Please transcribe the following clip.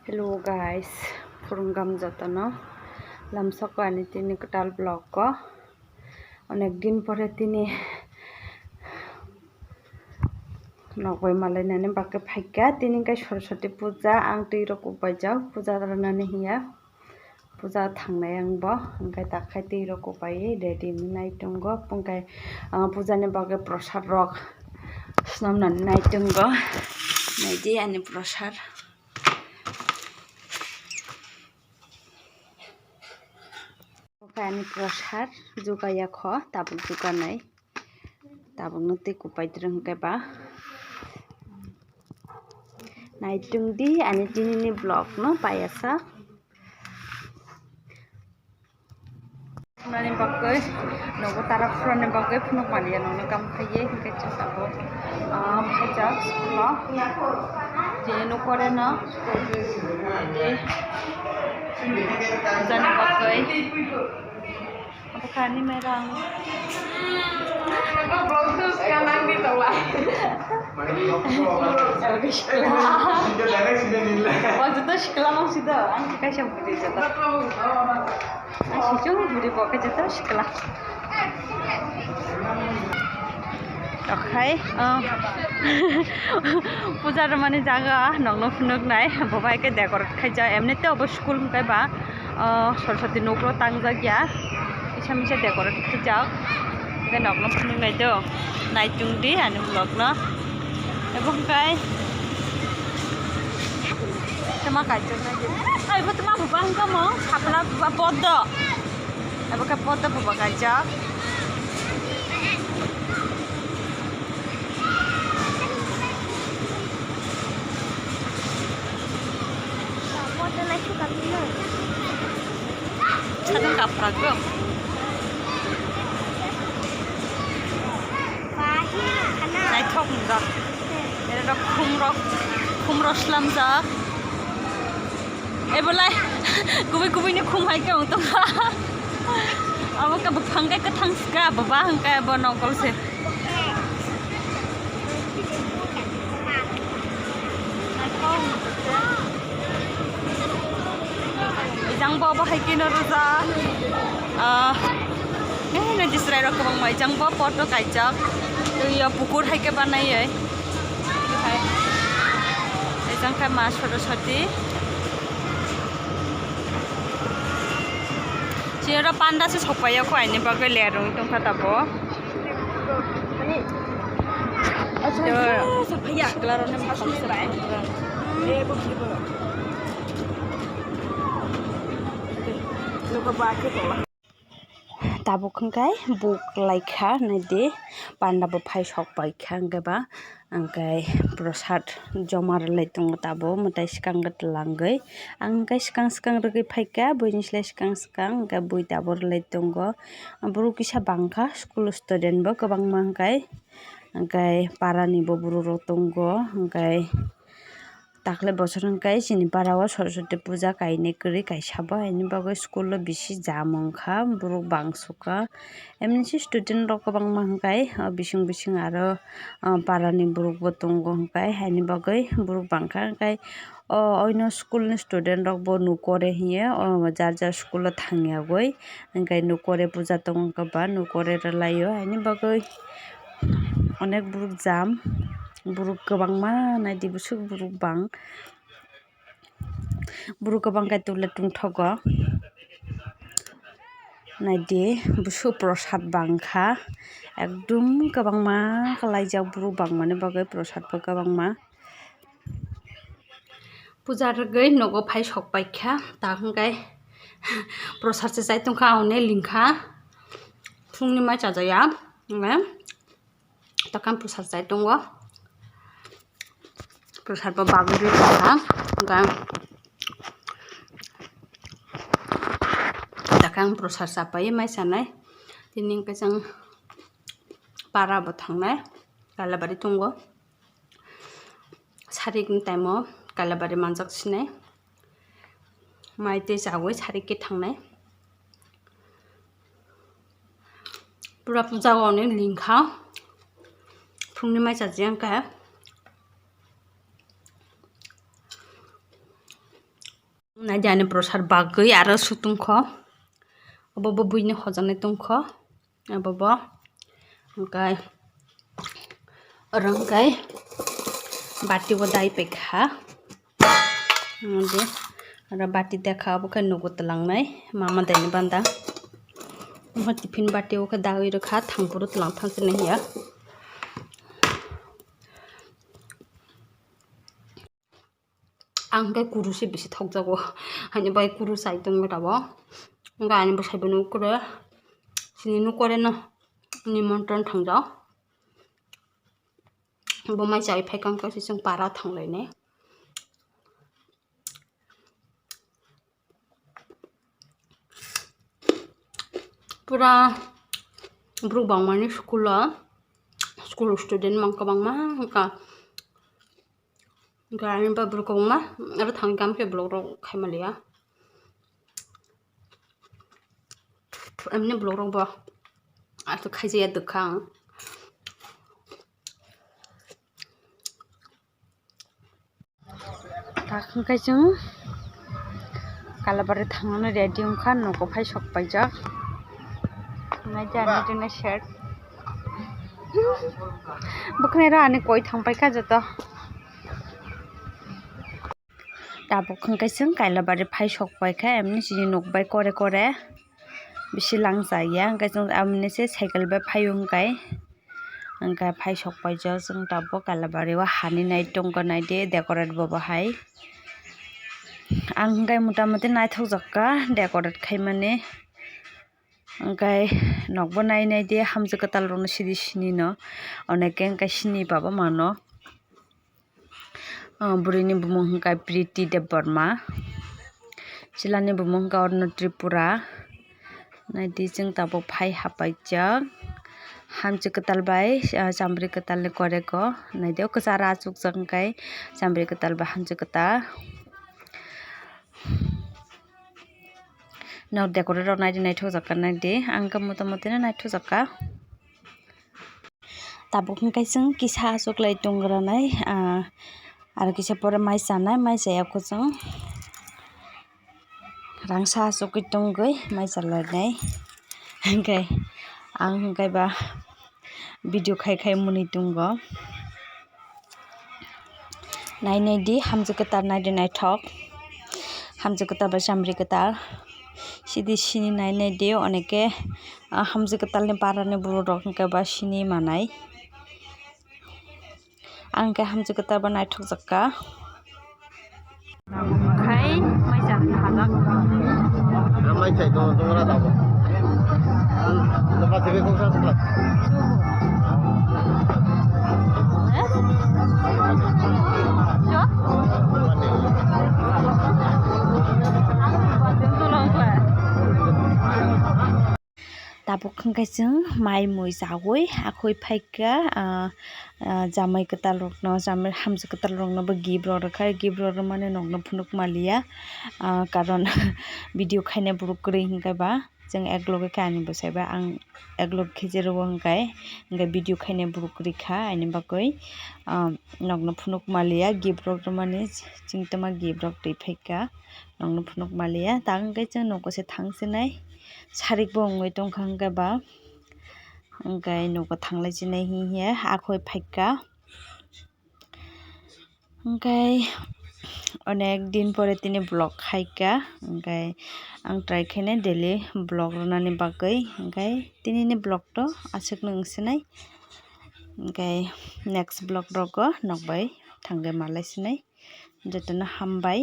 Hello guys, Purungam Jatano, Lamsoko ani tini katal blog ko. Onek din pore tini nokoi malai nani bakke phaika tini kai Saraswati puja ang tiro ko pajau puja ranani hiya puja thangnai ang bo angkai takhai tiro ko pai ready nai tongo pungkai puja ni bakke prasad rok snamnani nai tongo naidi ani prasad Pani prasad juga ya kho tabuk juga nai tabuk nuti kupai dreng ke ba nai tung di ani tini ni blog no payasa nani bagai nogo taraf frone bagai puno palia no kam khaye ke chabo phaja no je no kore na jani bagai apa kani merang waktu itu sekolah masih dah, angkat kasih budi jatuh, sih budi pakai jatuh sekolah. Oke, puja ramani jaga nong nong nai, bapak ke dekor kerja, emne tuh abis school mukai ba, Saraswati nukro tangga ya, bisa dekor kerja, ke nong nong nai tuh, naik jungdi, anu vlog no, ebong kai. Tema kaca lagi. Ibu tema bubang kamu, kapal bubang podo. Ibu ke podo bubang kaca. Podo lagi kapal. Ada kapal ke? Naik thok muda. Ada kumrok selam zak. Boleh, kubi ni kumai ke untuk awak ke bangkai ke tang ska, bangkai bonokol se. Jang bawa hiking roza, nanti serai rok bang mai jang bawa foto kajak, tu ya pukur hiking banai ya. Jang kai mas Saraswati. Siapa panda sih supaya kau ini bagai lerung itu kata bo. Supaya kelarnya masuk serai. Lupa baca tu lah. Tabuk angkai buk laikha nade panda bo phai sok paikha angkai ba angkai prasad jomar laitung tabo mutai skang gatlangai angkai skang rugi phaika boini sle skang angkai bui tabor laitungo buru kisa bangkha school student bo kabang mangkai angkai parani bo buru rotungo angkai takle bosor angkai sini parawa Saraswati puja kaine kri kaisa bo ani bagai school lo bisi jamong kha buru bangsuka emni student rok kabang mangkai bising aro parani buru bo tongo angkai ani bagai buru bangkha angkai oino school ni student rok bo nukore hiye jar school lo thangyagoi angkai nukore puja tongo kaba nukore layo ani bagai onek buruk jam buruk kabangma naidi busuk buruk bang buruk kabang kai tule tungthogo naidi busuk prasad bangkha ekdum kabangma kalaijak buruk bang mane bagai prasad bo kabangma puja rogoi nogo phai sok paikha tahungkai prasad se jai tongkha one lingkha phungni mai chajaya takam prasad jai tongo prasad bo bagui tongkha takang prasad sapai mai sanai tining pesang para bo thangnai kalabari tongo sarik ni time o kalabari manjak sinai mai te jagoi sarik ke thangnai pura puja one lingkha phungni mai chajang ka Naidani prosar bagui aro sutungkho obo buini hojanai tungkho abobo hingkai oro hingkai bati o dai paikha aro bati dekha obo khe nugo tlangnai mama daini banda tiffin bati o khe dawui rokha thangpuru tlang thangchunai hiya ang kai kuru se bisi thokjago hani bai kuru sai tongmo tabo hingkai ani bwsai bo nukore sini nukore no nimantron thangjak bo mai chai phaikang kaisi chung para thanglainé pura borok bangmani school student mang kwbangma hingka ani ba borok kwbangma aro thangui kam khe borok rok khaimalia emni borok rok bo asto khaijaya dukha ang hingkai chung kalabari thangnani ready wngkha nogo phai sok paijak naijani rina shirt bukhnai ro ani koi thangpaikha joto tabuk hingkai chung kailabari phai sok paikha emni chini nukbai kore kore bisi langjaya hingkai chung amoni se cycle bai phaio hingkai phai sok paijak chung tabuk kailabari o haninai tongo naide decorate bo bahai ang hingkai motamoti naithokjakka decorate khaimani hingkai nokbo nainai de hamjak katal rok no sidi sini no oneke hingkai sini baba mano burini bumung hingkai Priti Deborma chilani bumung hingkai Orno Tripura naidi chung tabuk phai hapaijak hamjak katal bai chambri katal ni koreko naide o kwchar achukjak hingkai chambri katal bai hamjak katal no decorate rok naide naithokjakka naide ang khe motamoti no naithokjakka tabuk hingkai chung kisa achuklai tongranai aro kisa pore mai chanai mai chayako chung rangsa achukgui tongoi mai chalainai hingkai ang hingkai ba video khai muni tongo nainai di hamjak katal naide naithok hamjak katal bai chambri katal sidi sini nainai de oneke hamjak katal ni parani borok rok hingkai ba sini manai ang hingkai hamjak katal bo naithokjakka khai mai chani hajak mai chai to dongra dabo lepas TV kongsa sebelah tabuk hingkai chung mai mui chawui akhoi phaikha jamai katal rok no jamai hamjak katal rok no bo gift rok rwkha gift rok rwmani nokno phunukmalia karon video khainai borok kwrwi hingkai ba chung ekloge khe ani bwsaiba ang eklog khejero hingkai video khainai borok kwrwi kha aini bagui nokno phunukmalia gift rok rwmani chingtoma gift rok tui phaikha nokno phunukmalia tak hingkai chung nogo se thangchunai sarik bo wngwi tongkha hingkai ba hingkai nogo thanglaichunai hihiye akhoi phaikha hingkai onek din pore tini vlog khaikha hingkai ang try khainai daily vlog rwnani bagui hingkai tinini vlog to aswkna wngsunai hingkai next vlog rogo nokbai thangoi malaisunai jotono hambai।